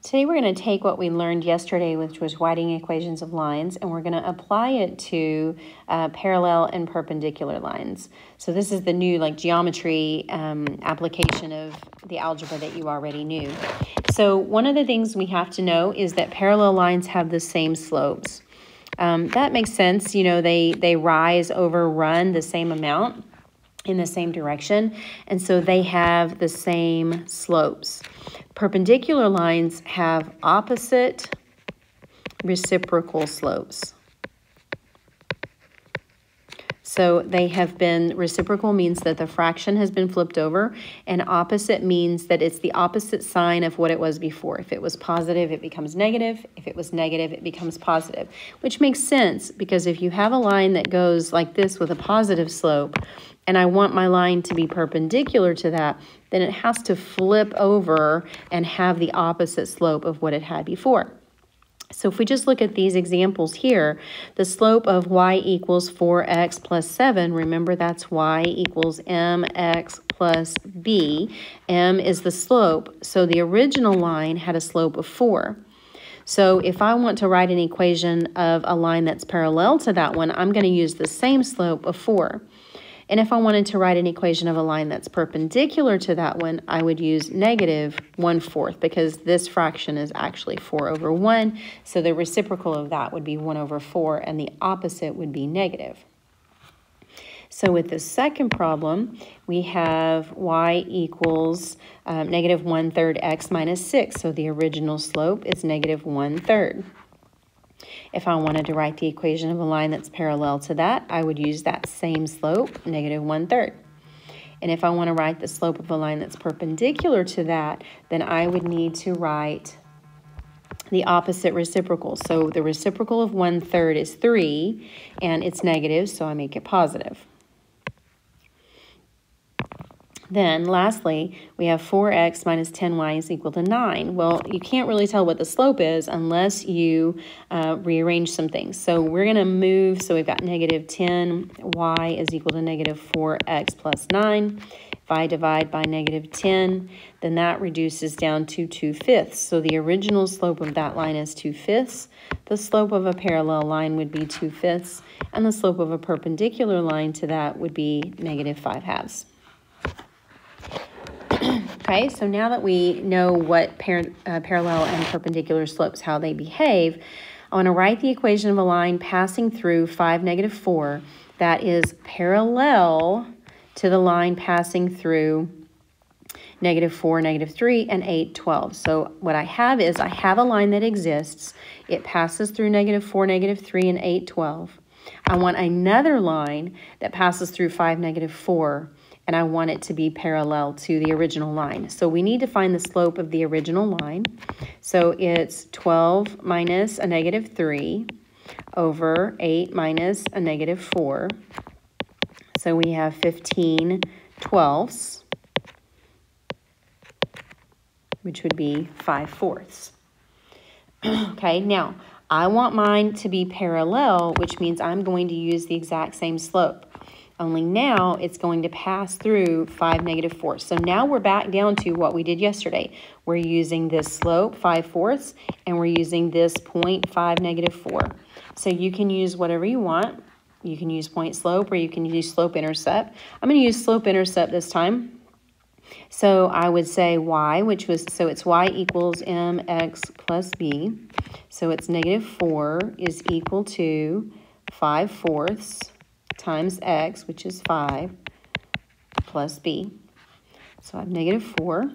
Today we're going to take what we learned yesterday, which was writing equations of lines, and we're going to apply it to parallel and perpendicular lines. So this is the new geometry application of the algebra that you already knew. So one of the things we have to know is that parallel lines have the same slopes. That makes sense. You know, they rise over run the same amount in the same direction, and so they have the same slopes. Perpendicular lines have opposite reciprocal slopes. So they have been, reciprocal means that the fraction has been flipped over, and opposite means that it's the opposite sign of what it was before. If it was positive, it becomes negative. If it was negative, it becomes positive, which makes sense because if you have a line that goes like this with a positive slope, and I want my line to be perpendicular to that, then it has to flip over and have the opposite slope of what it had before. So if we just look at these examples here, the slope of y equals 4x plus 7, remember that's y equals mx plus b. M is the slope, so the original line had a slope of 4. So if I want to write an equation of a line that's parallel to that one, I'm going to use the same slope of 4. And if I wanted to write an equation of a line that's perpendicular to that one, I would use negative 1/4 because this fraction is actually 4 over 1. So the reciprocal of that would be 1 over 4 and the opposite would be negative. So with the second problem, we have y equals negative 1/3 x minus 6. So the original slope is negative 1/3. If I wanted to write the equation of a line that's parallel to that, I would use that same slope, negative 1/3. And if I want to write the slope of a line that's perpendicular to that, then I would need to write the opposite reciprocal. So the reciprocal of 1/3 is 3, and it's negative, so I make it positive. Then, lastly, we have 4x minus 10y is equal to 9. Well, you can't really tell what the slope is unless you rearrange some things. So we're going to move, so we've got negative 10y is equal to negative 4x plus 9. If I divide by negative 10, then that reduces down to 2/5. So the original slope of that line is 2/5. The slope of a parallel line would be 2/5, and the slope of a perpendicular line to that would be negative 5/2. Okay, so now that we know what parallel and perpendicular slopes, how they behave, I want to write the equation of a line passing through 5, negative 4 that is parallel to the line passing through negative 4, negative 3, and 8, 12. So what I have is I have a line that exists. It passes through negative 4, negative 3, and 8, 12. I want another line that passes through 5, negative 4, and I want it to be parallel to the original line. So we need to find the slope of the original line. So it's 12 minus a negative 3 over 8 minus a negative 4. So we have 15/12, which would be 5/4. Okay, now I want mine to be parallel, which means I'm going to use the exact same slope. Only now it's going to pass through 5, negative 4. So now we're back down to what we did yesterday. We're using this slope, 5/4, and we're using this point, 5, negative 4. So you can use whatever you want. You can use point slope or you can use slope intercept. I'm going to use slope intercept this time. So I would say y, so it's y equals mx plus b. So it's negative 4 is equal to 5/4 times x, which is 5, plus b. So I have negative 4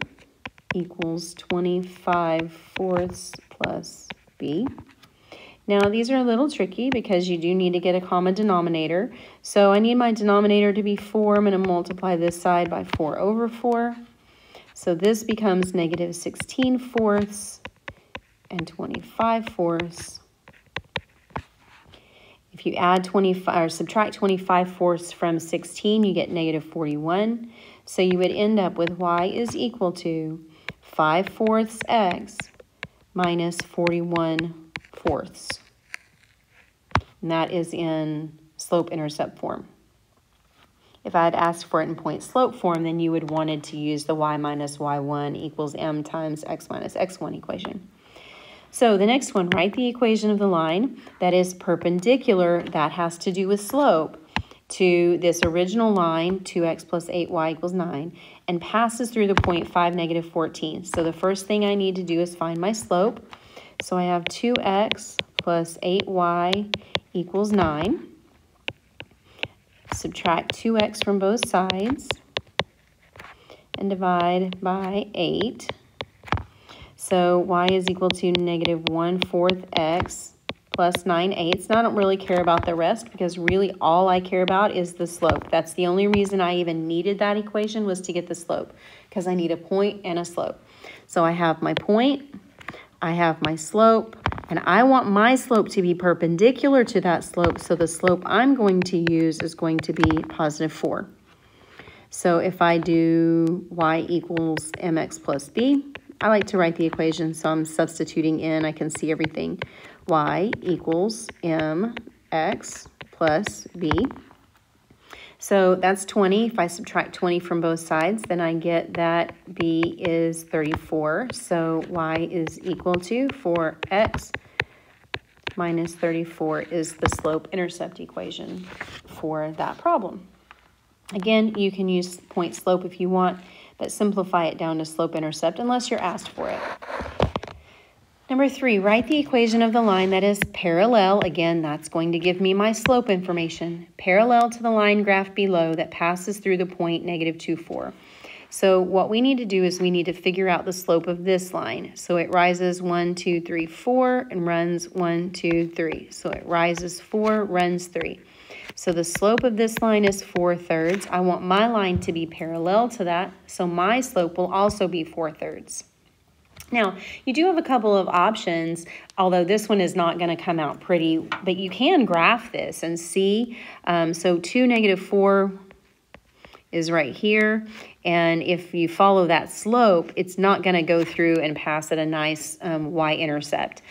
equals 25/4 plus b. Now, these are a little tricky because you do need to get a common denominator. So I need my denominator to be 4. I'm going to multiply this side by 4 over 4. So this becomes negative 16/4 and 25/4. If you add 25 or subtract 25/4 from 16, you get negative 41. So you would end up with y is equal to 5/4 x minus 41/4. And that is in slope intercept form. If I had asked for it in point slope form, then you would wanted to use the y minus y1 equals m times x minus x1 equation. So the next one, write the equation of the line that is perpendicular, that has to do with slope, to this original line, 2x plus 8y equals 9, and passes through the point 5, negative 14. So the first thing I need to do is find my slope. So I have 2x plus 8y equals 9. Subtract 2x from both sides and divide by 8. So y is equal to negative 1/4 x plus 9/8. Now I don't really care about the rest because really all I care about is the slope. That's the only reason I even needed that equation, was to get the slope, because I need a point and a slope. So I have my point, I have my slope, and I want my slope to be perpendicular to that slope, so the slope I'm going to use is going to be positive 4. So if I do y equals mx plus b, I like to write the equation, so I'm substituting in, I can see everything. Y equals mx plus b. So that's 20. If I subtract 20 from both sides, then I get that b is 34. So y is equal to 4x minus 34 is the slope-intercept equation for that problem. Again, you can use point slope if you want, but simplify it down to slope-intercept unless you're asked for it. Number 3, write the equation of the line that is parallel. Again, that's going to give me my slope information. Parallel to the line graph below that passes through the point negative 2, 4. So what we need to do is we need to figure out the slope of this line. So it rises 1, 2, 3, 4 and runs 1, 2, 3. So it rises 4, runs 3. So the slope of this line is 4/3. I want my line to be parallel to that, so my slope will also be 4/3. Now, you do have a couple of options, although this one is not going to come out pretty, but you can graph this and see. So 2, negative 4 is right here, and if you follow that slope, it's not going to go through and pass at a nice y-intercept.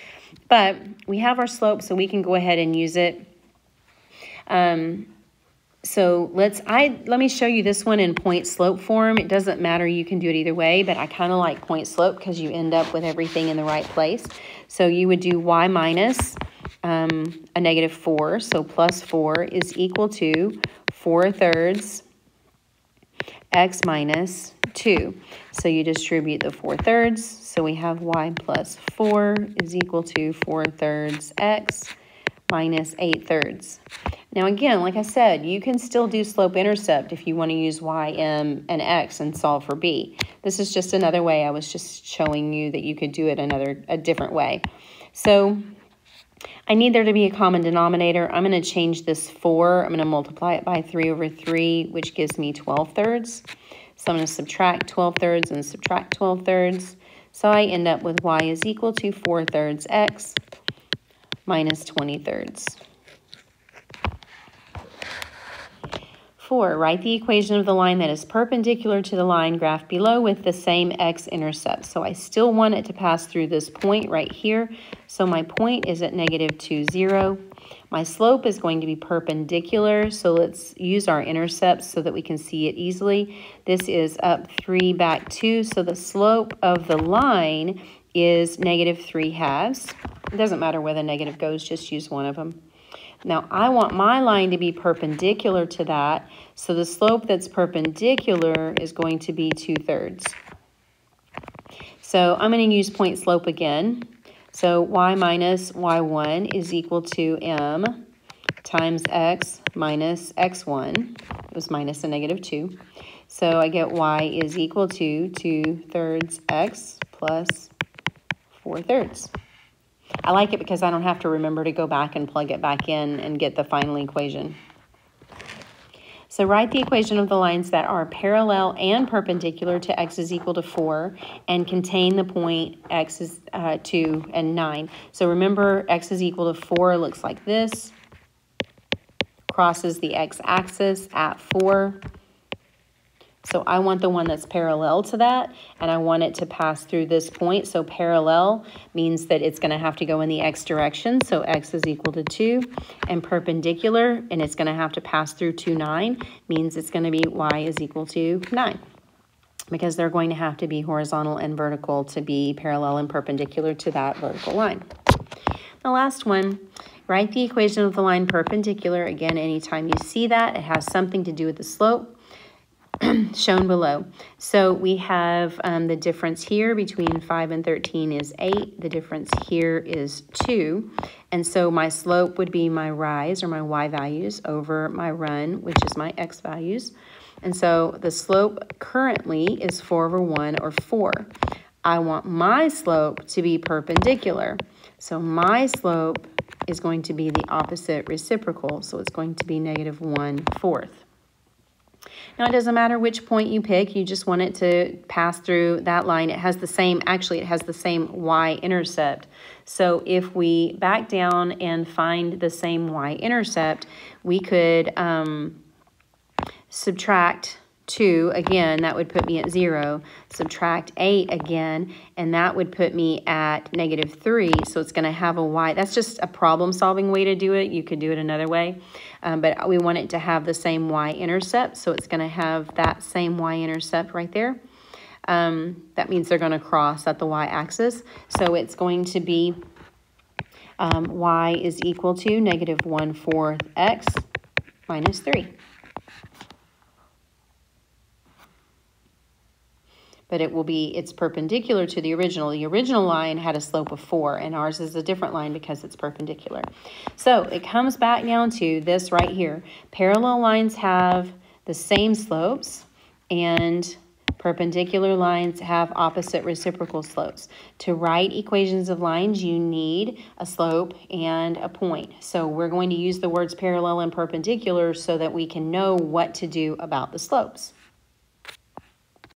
But we have our slope, so we can go ahead and use it. So let me show you this one in point slope form. It doesn't matter, you can do it either way, but I kind of like point slope because you end up with everything in the right place. So you would do y minus a negative 4, so plus 4 is equal to 4/3 x minus 2. So you distribute the 4/3, so we have y plus 4 is equal to 4/3 x minus 8/3. Now again, like I said, you can still do slope-intercept if you want to use y, m, and x and solve for b. This is just another way. I was just showing you that you could do it a different way. So I need there to be a common denominator. I'm going to change this 4. I'm going to multiply it by 3/3, which gives me 12/3. So I'm going to subtract 12/3 and subtract 12/3. So I end up with y is equal to 4/3 x minus 20/3. 4, write the equation of the line that is perpendicular to the line graph below with the same x-intercept. So I still want it to pass through this point right here. So my point is at negative 2, 0. My slope is going to be perpendicular, so let's use our intercepts so that we can see it easily. This is up 3, back 2, so the slope of the line is negative 3/2. It doesn't matter where the negative goes, just use one of them. Now, I want my line to be perpendicular to that, so the slope that's perpendicular is going to be 2/3. So I'm going to use point slope again. So y minus y1 is equal to m times x minus x1. It was minus a negative 2. So I get y is equal to 2/3 x plus 4/3. I like it because I don't have to remember to go back and plug it back in and get the final equation. So write the equation of the lines that are parallel and perpendicular to x is equal to 4 and contain the point x is 2 and 9. So remember, x is equal to 4 looks like this. Crosses the x-axis at 4. So I want the one that's parallel to that, and I want it to pass through this point. So parallel means that it's going to have to go in the x direction, so x is equal to 2. And perpendicular, and it's going to have to pass through 2, 9, means it's going to be y is equal to 9. Because they're going to have to be horizontal and vertical to be parallel and perpendicular to that vertical line. The last one, write the equation of the line perpendicular. Again, anytime you see that, it has something to do with the slope shown below. So we have the difference here between 5 and 13 is 8. The difference here is 2. And so my slope would be my rise, or my y values, over my run, which is my x values. And so the slope currently is 4 over 1, or 4. I want my slope to be perpendicular. So my slope is going to be the opposite reciprocal. So it's going to be negative 1/4. Now, it doesn't matter which point you pick. You just want it to pass through that line. It has the same, actually, it has the same y-intercept. So if we back down and find the same y-intercept, we could subtract 2 again, that would put me at 0. Subtract 8 again, and that would put me at negative 3. So it's going to have a y. That's just a problem-solving way to do it. You could do it another way, but we want it to have the same y-intercept. So it's going to have that same y-intercept right there. That means they're going to cross at the y-axis. So it's going to be y is equal to negative 1/4 x minus 3. But it will be, it's perpendicular to the original. The original line had a slope of 4, and ours is a different line because it's perpendicular. So it comes back down to this right here. Parallel lines have the same slopes, and perpendicular lines have opposite reciprocal slopes. To write equations of lines, you need a slope and a point. So we're going to use the words parallel and perpendicular so that we can know what to do about the slopes.